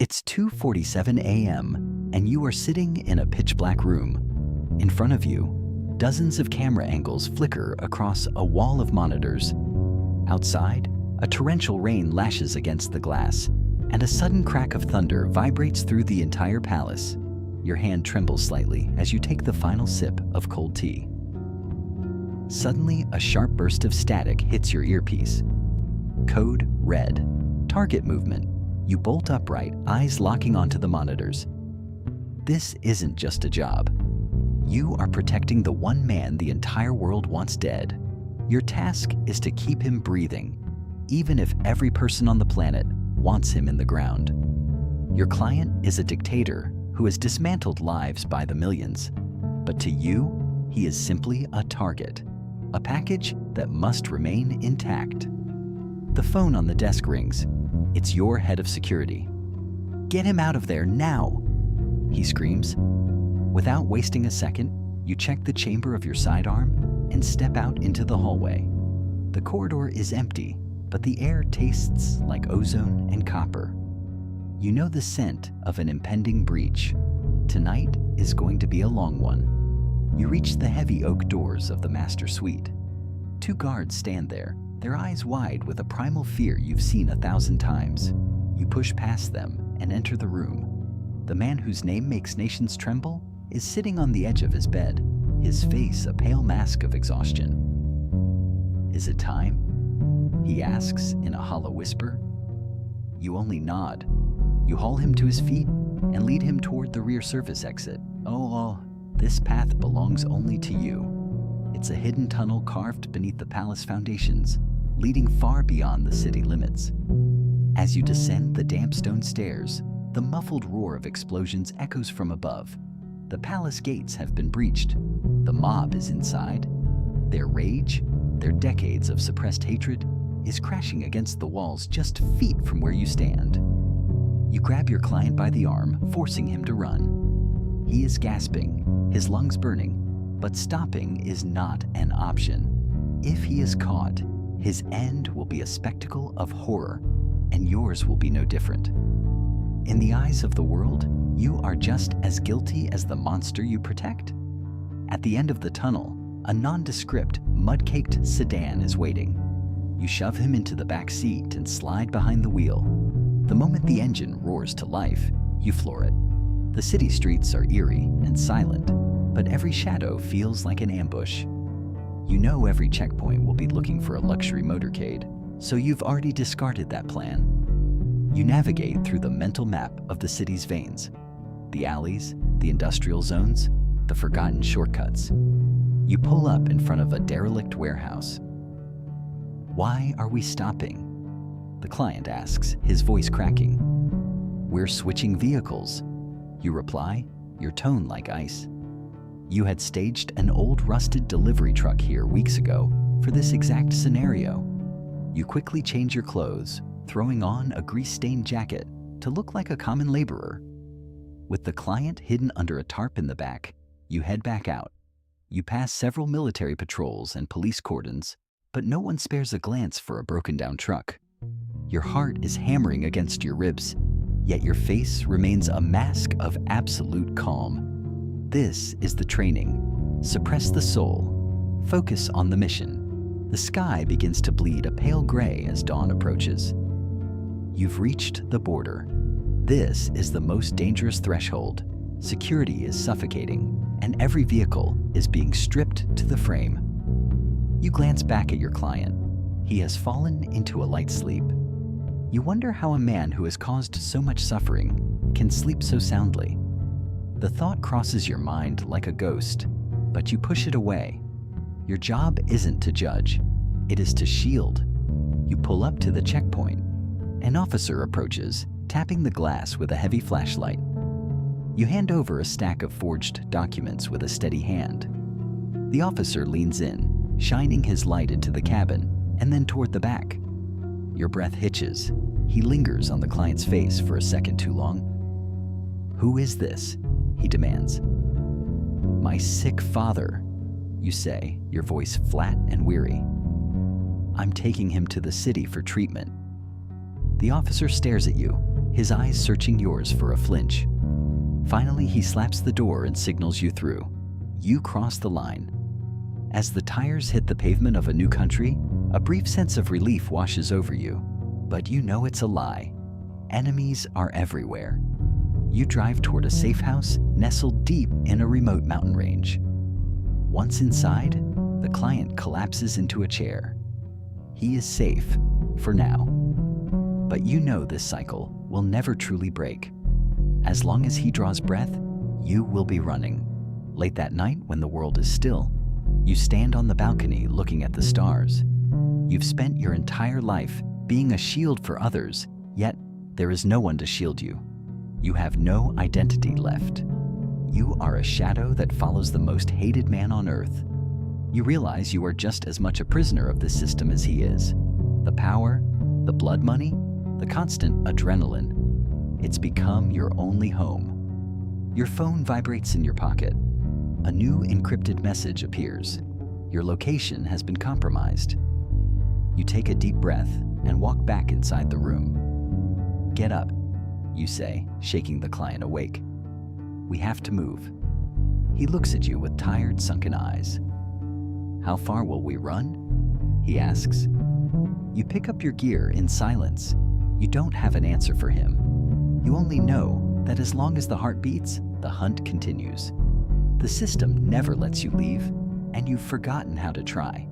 It's 2:47 a.m., and you are sitting in a pitch-black room. In front of you, dozens of camera angles flicker across a wall of monitors. Outside, a torrential rain lashes against the glass, and a sudden crack of thunder vibrates through the entire palace. Your hand trembles slightly as you take the final sip of cold tea. Suddenly, a sharp burst of static hits your earpiece. Code red. Target movement. You bolt upright, eyes locking onto the monitors. This isn't just a job. You are protecting the one man the entire world wants dead. Your task is to keep him breathing, even if every person on the planet wants him in the ground. Your client is a dictator who has dismantled lives by the millions. But to you, he is simply a target, a package that must remain intact. The phone on the desk rings. It's your head of security. "Get him out of there now!" he screams. Without wasting a second, you check the chamber of your sidearm and step out into the hallway. The corridor is empty, but the air tastes like ozone and copper. You know the scent of an impending breach. Tonight is going to be a long one. You reach the heavy oak doors of the master suite. 2 guards stand there, their eyes wide with a primal fear you've seen 1,000 times. You push past them and enter the room. The man whose name makes nations tremble is sitting on the edge of his bed, his face a pale mask of exhaustion. "Is it time?" he asks in a hollow whisper. You only nod. You haul him to his feet and lead him toward the rear service exit. This path belongs only to you. It's a hidden tunnel carved beneath the palace foundations, leading far beyond the city limits. As you descend the damp stone stairs, the muffled roar of explosions echoes from above. The palace gates have been breached. The mob is inside. Their rage, their decades of suppressed hatred, is crashing against the walls just feet from where you stand. You grab your client by the arm, forcing him to run. He is gasping, his lungs burning, but stopping is not an option. If he is caught, his end will be a spectacle of horror, and yours will be no different. In the eyes of the world, you are just as guilty as the monster you protect. At the end of the tunnel, a nondescript, mud-caked sedan is waiting. You shove him into the back seat and slide behind the wheel. The moment the engine roars to life, you floor it. The city streets are eerie and silent, but every shadow feels like an ambush. You know every checkpoint will be looking for a luxury motorcade, so you've already discarded that plan. You navigate through the mental map of the city's veins, the alleys, the industrial zones, the forgotten shortcuts. You pull up in front of a derelict warehouse. "Why are we stopping?" the client asks, his voice cracking. "We're switching vehicles," you reply, your tone like ice. You had staged an old rusted delivery truck here weeks ago for this exact scenario. You quickly change your clothes, throwing on a grease-stained jacket to look like a common laborer. With the client hidden under a tarp in the back, you head back out. You pass several military patrols and police cordons, but no one spares a glance for a broken-down truck. Your heart is hammering against your ribs, yet your face remains a mask of absolute calm. This is the training. Suppress the soul. Focus on the mission. The sky begins to bleed a pale gray as dawn approaches. You've reached the border. This is the most dangerous threshold. Security is suffocating, and every vehicle is being stripped to the frame. You glance back at your client. He has fallen into a light sleep. You wonder how a man who has caused so much suffering can sleep so soundly. The thought crosses your mind like a ghost, but you push it away. Your job isn't to judge, it is to shield. You pull up to the checkpoint. An officer approaches, tapping the glass with a heavy flashlight. You hand over a stack of forged documents with a steady hand. The officer leans in, shining his light into the cabin and then toward the back. Your breath hitches. He lingers on the client's face for a second too long. "Who is this?" he demands. "My sick father," you say, your voice flat and weary. "I'm taking him to the city for treatment." The officer stares at you, his eyes searching yours for a flinch. Finally, he slaps the door and signals you through. You cross the line. As the tires hit the pavement of a new country, a brief sense of relief washes over you. But you know it's a lie. Enemies are everywhere. You drive toward a safe house nestled deep in a remote mountain range. Once inside, the client collapses into a chair. He is safe, for now. But you know this cycle will never truly break. As long as he draws breath, you will be running. Late that night, when the world is still, you stand on the balcony looking at the stars. You've spent your entire life being a shield for others, yet there is no one to shield you. You have no identity left. You are a shadow that follows the most hated man on earth. You realize you are just as much a prisoner of this system as he is. The power, the blood money, the constant adrenaline. It's become your only home. Your phone vibrates in your pocket. A new encrypted message appears. Your location has been compromised. You take a deep breath and walk back inside the room. "Get up," you say, shaking the client awake. "We have to move." He looks at you with tired, sunken eyes. "How far will we run?" he asks. You pick up your gear in silence. You don't have an answer for him. You only know that as long as the heart beats, the hunt continues. The system never lets you leave, and you've forgotten how to try.